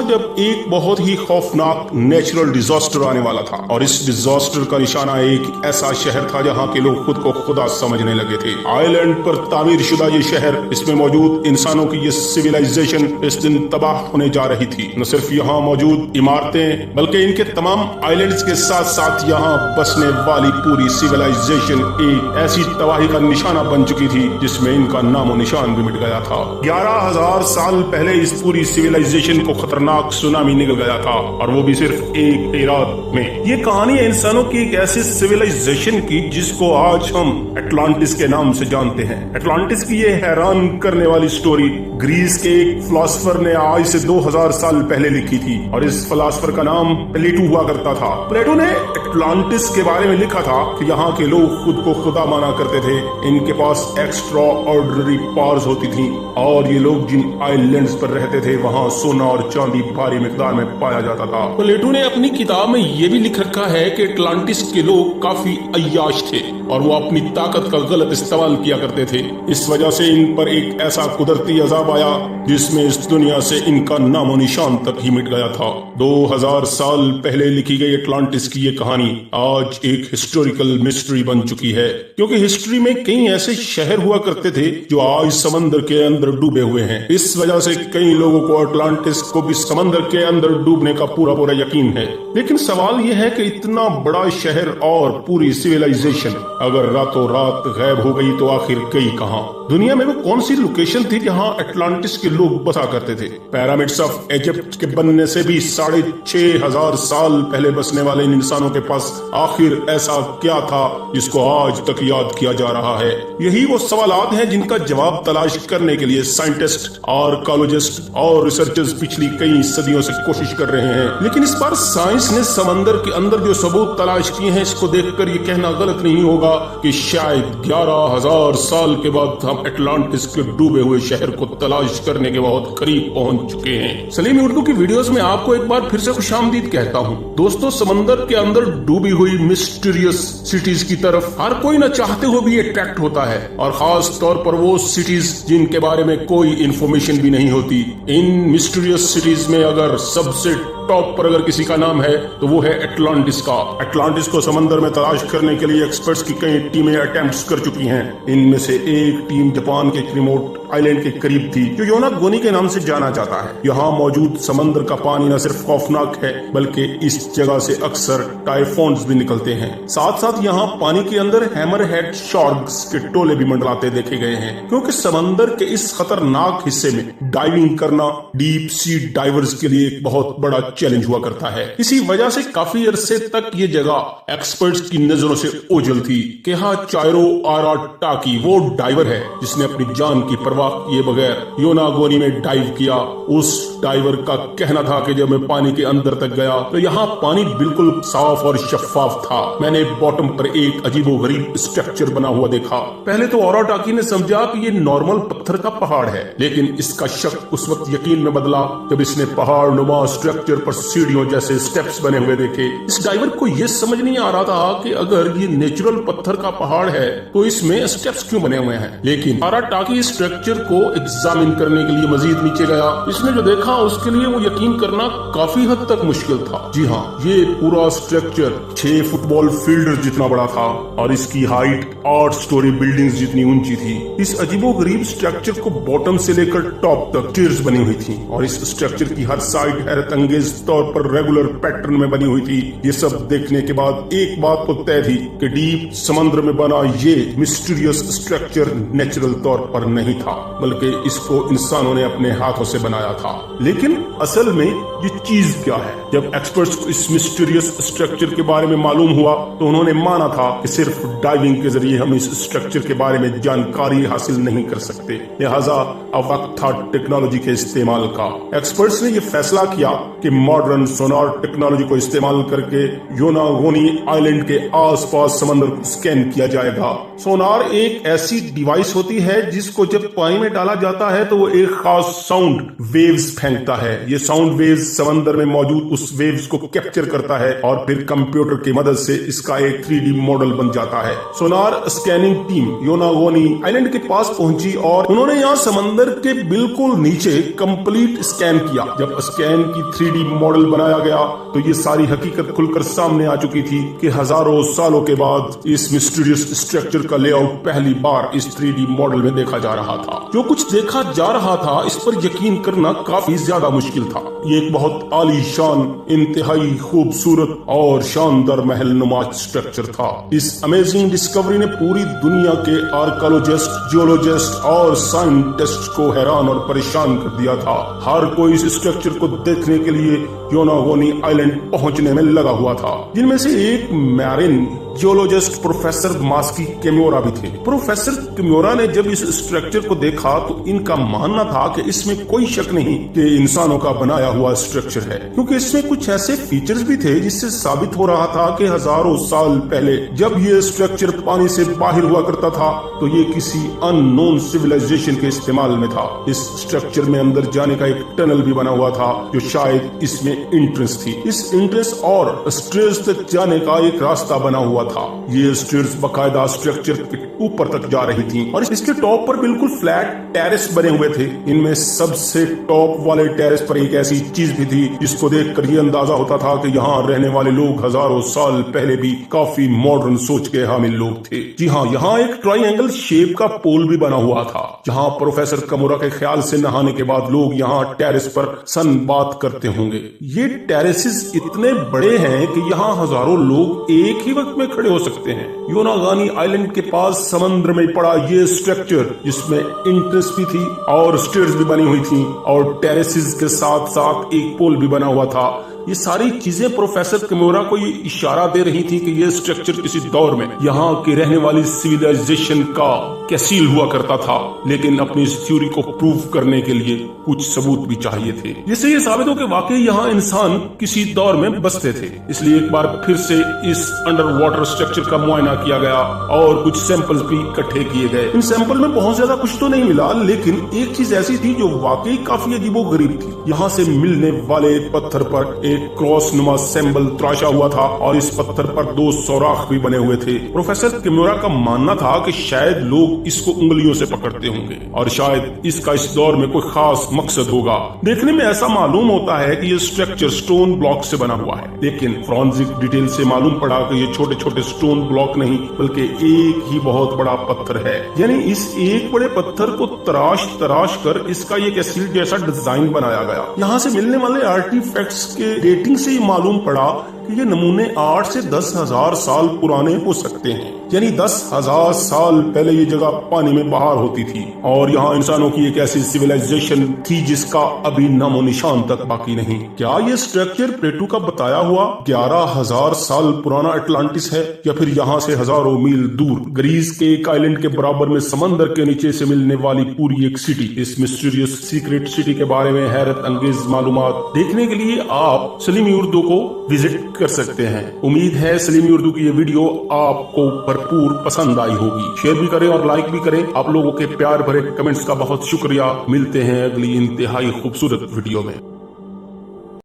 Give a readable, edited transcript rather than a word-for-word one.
जब एक बहुत ही खौफनाक नेचुरल डिजास्टर आने वाला था, और इस डिजास्टर का निशाना एक ऐसा शहर था जहाँ के लोग खुद को खुदा समझने लगे थे। आइलैंड पर तामीर शुदा ये शहर, इसमें मौजूद इंसानों की ये सिविलाइजेशन इस दिन तबाह होने जा रही थी। न सिर्फ यहाँ मौजूद इमारतें, बल्कि इनके तमाम आइलैंड्स के साथ साथ यहाँ बसने वाली पूरी सिविलाइजेशन एक ऐसी तबाही का निशाना बन चुकी थी जिसमें इनका नामो निशान भी मिट गया था। 11,000 साल पहले इस पूरी सिविलाइजेशन को खतरनाक सुनामी निकल गया था, और वो भी सिर्फ एक रात में। ये कहानी है इंसानों की एक ऐसी सिविलाइजेशन की जिसको आज हम एटलांटिस के नाम से जानते हैं। एटलांटिस की ये हैरान करने वाली स्टोरी ग्रीस के एक फिलोसोफर ने आज से 2000 साल पहले लिखी थी, और इस फिलोसोफर का नाम प्लेटो हुआ करता था। प्लेटो ने एटलांटिस के बारे में लिखा था कि यहाँ के लोग खुद को खुदा माना करते थे, इनके पास एक्स्ट्रा ऑर्डिनरी पावर्स होती थी, और ये लोग जिन आइलैंड्स पर रहते थे वहाँ सोना और चांदी भारी मिकदार में पाया जाता था। प्लेटो ने अपनी किताब में ये भी लिख रखा है कि एटलांटिस के लोग काफी अय्याश थे और वो अपनी ताकत का गलत इस्तेमाल किया करते थे। इस वजह से इन पर एक ऐसा कुदरती अजाब आया जिसमें इस दुनिया से इनका नामो निशान तक ही मिट गया था। 2000 साल पहले लिखी गई एटलांटिस की ये कहानी आज एक हिस्टोरिकल मिस्ट्री बन चुकी है, क्योंकि हिस्ट्री में कई ऐसे शहर हुआ करते थे जो आज समंदर के अंदर डूबे हुए हैं। इस वजह से कई लोगों को एटलांटिस को भी समंदर के अंदर डूबने का पूरा यकीन है। लेकिन सवाल यह है कि इतना बड़ा शहर और पूरी सिविलाइजेशन अगर रातों रात गायब हो गई तो आखिर गई कहां? दुनिया में वो कौन सी लोकेशन थी जहां एटलांटिस के लोग बसा करते थे? पिरामिड्स ऑफ इजिप्ट के बनने से भी 6500 साल पहले बसने वाले इन इंसानों के पास आखिर ऐसा क्या था जिसको आज तक याद किया जा रहा है? यही वो सवालात हैं जिनका जवाब तलाश करने के लिए साइंटिस्ट, आर्कियोलॉजिस्ट और रिसर्चर्स पिछली कई सदियों से कोशिश कर रहे हैं। लेकिन इस बार साइंस ने समंदर के अंदर जो सबूत तलाश किए हैं, इसको देखकर ये कहना गलत नहीं होगा कि शायद 11,000 साल के बाद हम एटलांटिस के डूबे हुए शहर को तलाश करने के बहुत करीब पहुंच चुके हैं। सलीमी उर्दू की वीडियोस में आपको एक बार फिर से खुशामदीद कहता हूं। दोस्तों, समंदर के अंदर डूबी हुई मिस्टीरियस सिटीज की तरफ हर कोई न चाहते हुए भी अट्रैक्ट होता है, और खास तौर पर वो सिटीज जिनके बारे में कोई इंफॉर्मेशन भी नहीं होती। इन मिस्टीरियस सिटीज में अगर सबसे टॉप पर अगर किसी का नाम है तो वो है एटलांटिस का। एटलांटिस को समंदर में तलाश करने के लिए एक्सपर्ट्स की कई टीमें अटेम्प्ट्स कर चुकी हैं। इनमें से एक टीम जापान के रिमोट आइलैंड के करीब थी जो योनागोनी के नाम से जाना जाता है। यहाँ मौजूद समंदर का पानी न सिर्फ खौफनाक है बल्कि इस जगह से अक्सर टाइफॉन्स भी निकलते हैं। साथ साथ यहाँ पानी के अंदर हैमरहेड शार्क्स के टोले भी मंडराते देखे गए हैं, क्योंकि समंदर के इस खतरनाक हिस्से में डाइविंग करना डीप सी डाइवर्स के लिए एक बहुत बड़ा चैलेंज हुआ करता है। इसी वजह से काफी अरसे तक ये जगह एक्सपर्ट्स की नजरों से ओझल थी। चाइरो आराटाकी वो डाइवर है जिसने अपनी जान की परवाह किए बगैर योनागोनी में डाइव किया। उस डाइवर का कहना था कि जब मैं पानी के अंदर तक गया तो यहाँ पानी बिल्कुल साफ और शफाफ था। मैंने बॉटम पर एक अजीबोगरीब स्ट्रक्चर बना हुआ देखा। पहले तो आराटाकी ने समझा कि ये नॉर्मल पत्थर का पहाड़ है, लेकिन इसका शक उस वक्त यकीन में बदला जब इसने पहाड़ नुमा स्ट्रक्चर पर सीढ़ियों जैसे स्टेप्स बने हुए देखे। इस डाइवर को यह समझ नहीं आ रहा था कि अगर ये नेचुरल पत्थर का पहाड़ है तो इसमें स्टेप्स क्यों बने हुए हैं। लेकिन आराटाकी स्ट्रक्चर को एग्जामिन करने के लिए मजीद नीचे गया। इसने जो देखा उसके लिए वो यकीन करना काफी हद तक मुश्किल था। जी हाँ, ये पूरा स्ट्रक्चर 6 फुटबॉल फील्ड जितना बड़ा था और इसकी हाइट 8 स्टोरी बिल्डिंग्स जितनी ऊंची थी। इस अजीबोगरीब स्ट्रक्चर को बॉटम से लेकर टॉप तक टियर्स बनी हुई थी, और इस स्ट्रक्चर की हर साइड हैरत अंगेज तौर पर रेगुलर पैटर्न में बनी हुई थी। ये सब देखने के बाद एक बात तो तय थी कि डीप समुद्र में बना ये मिस्टीरियस स्ट्रक्चर नेचुरल तौर पर नहीं था, बल्कि इसको इंसानों ने अपने हाथों से बनाया था। लेकिन असल में ये चीज क्या है? जब एक्सपर्ट्स को इस मिस्टीरियस स्ट्रक्चर के बारे में मालूम हुआ तो उन्होंने माना था कि सिर्फ डाइविंग के जरिए हम इस स्ट्रक्चर के बारे में जानकारी हासिल नहीं कर सकते, लिहाजा अब वक्त था टेक्नोलॉजी के इस्तेमाल का। एक्सपर्ट्स ने यह फैसला किया कि मॉडर्न सोनार टेक्नोलॉजी को इस्तेमाल करके योनागोनी आइलैंड के आसपास समंदर को स्कैन किया जाएगा। सोनार एक ऐसी डिवाइस होती है जिसको जब पानी में डाला जाता है तो वो एक खास साउंड वेव्स फेंकता है। ये साउंड वेव्स समंदर में मौजूद उस वेव्स को कैप्चर करता है और फिर कंप्यूटर की मदद से इसका एक 3D मॉडल बन जाता है। सोनार स्कैनिंग टीम योनागोनी आइलैंड के पास पहुंची और उन्होंने यहाँ समंदर के बिल्कुल नीचे कंप्लीट स्कैन किया। जब स्कैन की 3D मॉडल बनाया गया तो ये सारी हकीकत खुलकर सामने आ चुकी थी कि हजारों सालों के बाद इस मिस्टीरियस स्ट्रक्चर का लेआउट पहली बार इस 3D मॉडल में देखा जा रहा था। जो कुछ देखा जा रहा था इस पर यकीन करना काफी ज्यादा मुश्किल था। ये एक बहुत आलीशान, इंतहाई खूबसूरत और शानदार महल नुमा स्ट्रक्चर था। इस अमेजिंग डिस्कवरी ने पूरी दुनिया के आर्कियोलॉजिस्ट, जियोलॉजिस्ट और साइंटिस्ट को हैरान और परेशान कर दिया था। हर कोई इस स्ट्रक्चर को देखने के लिए योनागोनी आइलैंड पहुंचने में लगा हुआ था, जिनमें से एक मैरिन जियोलॉजिस्ट प्रोफेसर मास्की किमोरा भी थे। प्रोफेसर किमोरा ने जब इस स्ट्रक्चर को देखा तो इनका मानना था कि इसमें कोई शक नहीं कि इंसानों का बनाया हुआ स्ट्रक्चर है, क्योंकि इसमें कुछ ऐसे फीचर्स भी थे जिससे साबित हो रहा था कि हजारों साल पहले जब ये स्ट्रक्चर पानी से बाहर हुआ करता था तो ये किसी अननोन सिविलाइजेशन के इस्तेमाल में था। इस स्ट्रक्चर में अंदर जाने का एक टनल भी बना हुआ था जो शायद इसमें एंट्रेंस थी। इस एंट्रेंस और स्टेयर्स तक जाने का एक रास्ता बना हुआ था। ये स्टेयर्स बकायदा स्ट्रक्चर के ऊपर तक जा रही थी और इसके टॉप पर बिल्कुल फ्लैट टेरेस बने हुए थे। इनमें सबसे टॉप वाले टेरेस पर एक ऐसी चीज भी थी जिसको देखकर ये अंदाजा होता था कि यहाँ रहने वाले लोग हजारों साल पहले भी काफी मॉडर्न सोच के हामिल लोग थे। जी हाँ, यहाँ एक ट्रायंगल शेप का पोल भी बना हुआ था जहाँ प्रोफेसर किमोरा के ख्याल से नहाने के बाद लोग यहाँ टेरेस पर सन बात करते होंगे। ये टेरेसेस इतने बड़े हैं कि यहाँ हजारों लोग एक ही वक्त में खड़े हो सकते हैं। योनागोनी आइलैंड के पास समुद्र में पड़ा ये स्ट्रक्चर जिसमें एंट्रेंस भी थी और स्टेयर्स भी बनी हुई थी और टेरेसेस के साथ साथ एक पोल भी बना हुआ था। ये सारी चीजें प्रोफेसर किमोरा को ये इशारा दे रही थी कि ये स्ट्रक्चर किसी दौर में यहाँ की रहने वाली सिविलाइजेशन का कैसील हुआ करता था, लेकिन अपनी इस थ्योरी को प्रूव करने के लिए कुछ सबूत भी चाहिए थे जिससे ये साबित हो कि वाकई यहाँ इंसान किसी दौर में बसते थे। इसलिए एक बार फिर से इस अंडर वाटर स्ट्रक्चर का मुआयना किया गया और कुछ सैंपल्स भी इकट्ठे किए गए। इन सैंपल में बहुत ज्यादा कुछ तो नहीं मिला, लेकिन एक चीज ऐसी थी जो वाकई काफी अजीबोगरीब थी। यहाँ से मिलने वाले पत्थर पर एक क्रॉस नुमा सिंबल तराशा हुआ था और इस पत्थर पर 2 सौराख भी बने हुए थे। प्रोफेसर किमोरा का मानना था कि शायद लोग इसको उंगलियों से पकड़ते होंगे और शायद इसका इस दौर में कोई खास मकसद होगा। देखने में ऐसा मालूम होता है कि ये स्ट्रक्चर स्टोन ब्लॉक से बना हुआ है, लेकिन फॉरेंसिक डिटेल से मालूम पड़ा कि ये छोटे छोटे स्टोन ब्लॉक नहीं बल्कि एक ही बहुत बड़ा पत्थर है। यानी इस एक बड़े पत्थर को तराश कर इसका ये कैसील जैसा डिजाइन बनाया गया। यहाँ से मिलने वाले आर्टिफैक्ट्स के रेटिंग से ही मालूम पड़ा कि ये नमूने 8 से 10,000 साल पुराने हो सकते हैं। यानी 10,000 साल पहले ये जगह पानी में बाहर होती थी और यहाँ इंसानों की एक ऐसी सिविलाइजेशन थी जिसका अभी नामो निशान तक बाकी नहीं। क्या ये स्ट्रक्चर प्लेटो का बताया हुआ 11,000 साल पुराना अटलांटिस है या फिर यहाँ से हजारों मील दूर ग्रीस के एक आइलैंड के बराबर में समंदर के नीचे से मिलने वाली पूरी एक सिटी? इस मिस्टीरियस सीक्रेट सिटी के बारे में हैरत अंगेज मालूमात देखने के लिए आप सलीमी उर्दू को विजिट कर सकते हैं। उम्मीद है सलीमी उर्दू की ये वीडियो आपको भरपूर पसंद आई होगी। शेयर भी करें और लाइक भी करें। आप लोगों के प्यार भरे कमेंट्स का बहुत शुक्रिया। मिलते हैं अगली इंतहाई खूबसूरत वीडियो में।